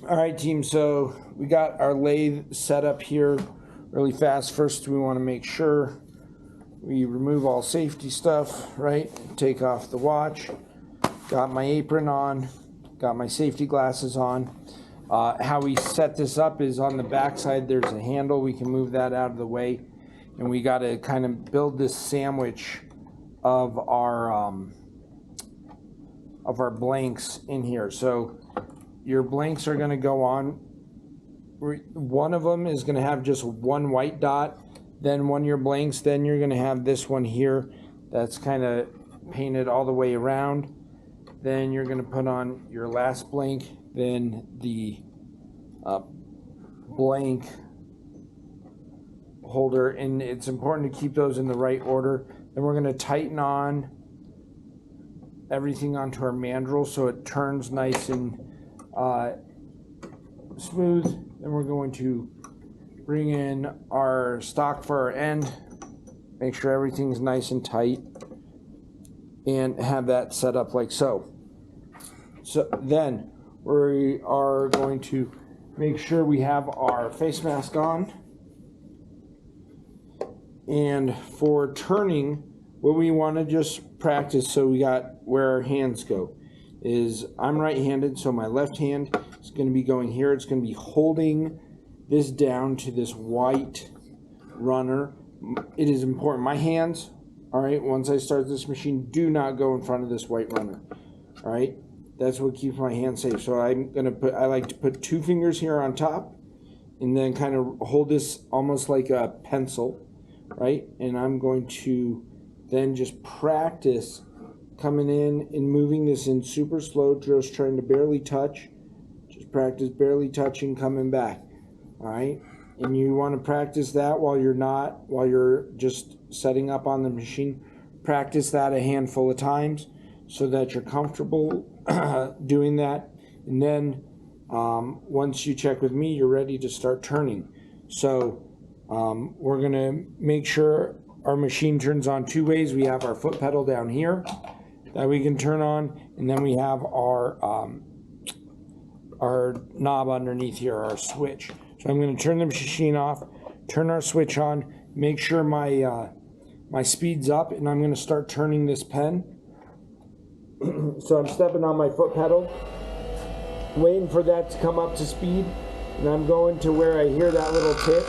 All right, team, so we got our lathe set up here really fast. First, we want to make sure we remove all safety stuff, right? Take off the watch. Got my apron on, got my safety glasses on. How we set this up is on the back side, there's a handle. We can move that out of the way. And we got to kind of build this sandwich of our blanks in here. So your blanks are going to go on. One of them is going to have just one white dot, then one of your blanks, then you're going to have this one here that's kind of painted all the way around. Then you're going to put on your last blank, then the blank holder, and it's important to keep those in the right order. Then we're going to tighten on everything onto our mandrel so it turns nice and smooth. Then we're going to bring in our stock for our end, make sure everything's nice and tight, and have that set up like so. So then we are going to make sure we have our face mask on. And for turning, what we want to just practice, so we got where our hands go, is I'm right-handed, so my left hand is going to be going here. It's going to be holding this down to this white runner. It is important. My hands, all right, once I start this machine, do not go in front of this white runner, all right? That's what keeps my hand safe. So I like to put 2 fingers here on top and then kind of hold this almost like a pencil, right? And I'm going to then just practice coming in and moving this in super slow, just trying to barely touch. Just practice barely touching, coming back, all right? And you want to practice that while you're just setting up on the machine. Practice that a handful of times so that you're comfortable doing that. And then once you check with me, you're ready to start turning. So we're going to make sure our machine turns on 2 ways. We have our foot pedal down here that we can turn on, and then we have our knob underneath here, our switch. So I'm going to turn the machine off, turn our switch on, make sure my my speed's up, and I'm going to start turning this pen. So I'm stepping on my foot pedal, waiting for that to come up to speed, and I'm going to where I hear that little tick.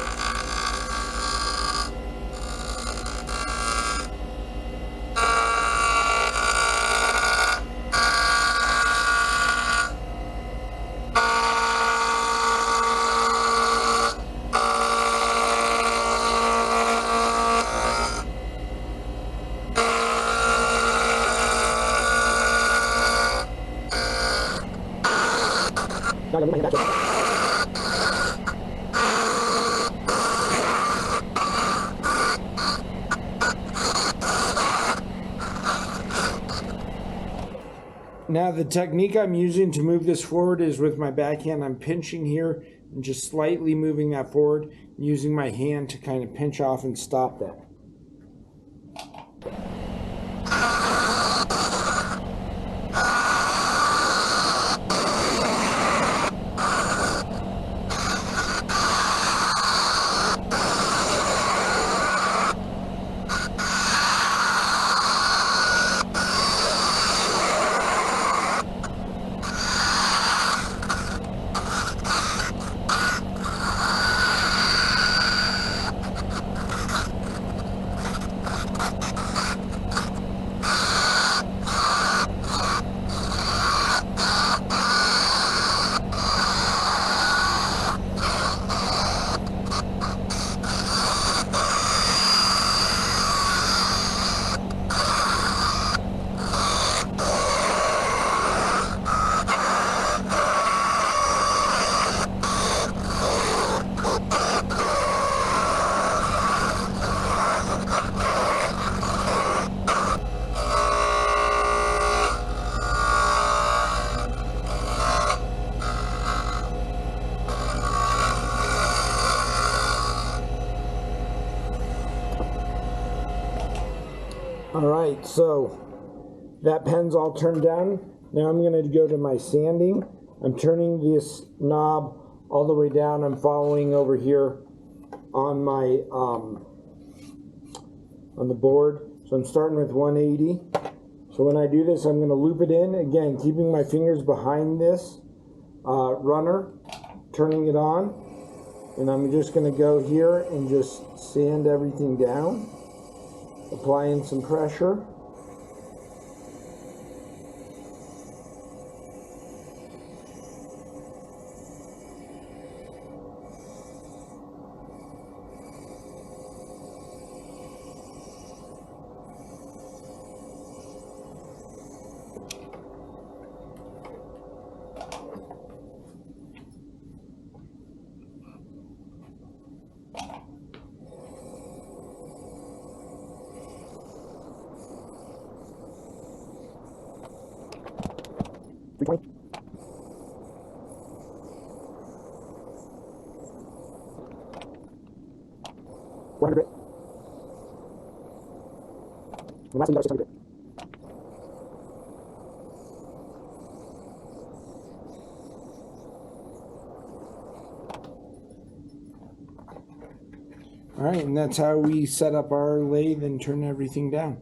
Now the technique I'm using to move this forward is with my backhand. I'm pinching here and just slightly moving that forward, and using my hand to kind of pinch off and stop that. All right, so that pen's all turned down. Now I'm going to go to my sanding. I'm turning this knob all the way down. I'm following over here on my on the board. So I'm starting with 180. So when I do this, I'm going to loop it in, again, keeping my fingers behind this runner, turning it on, and I'm just going to go here and just sand everything down, applying some pressure. All right, and that's how we set up our lathe and turn everything down.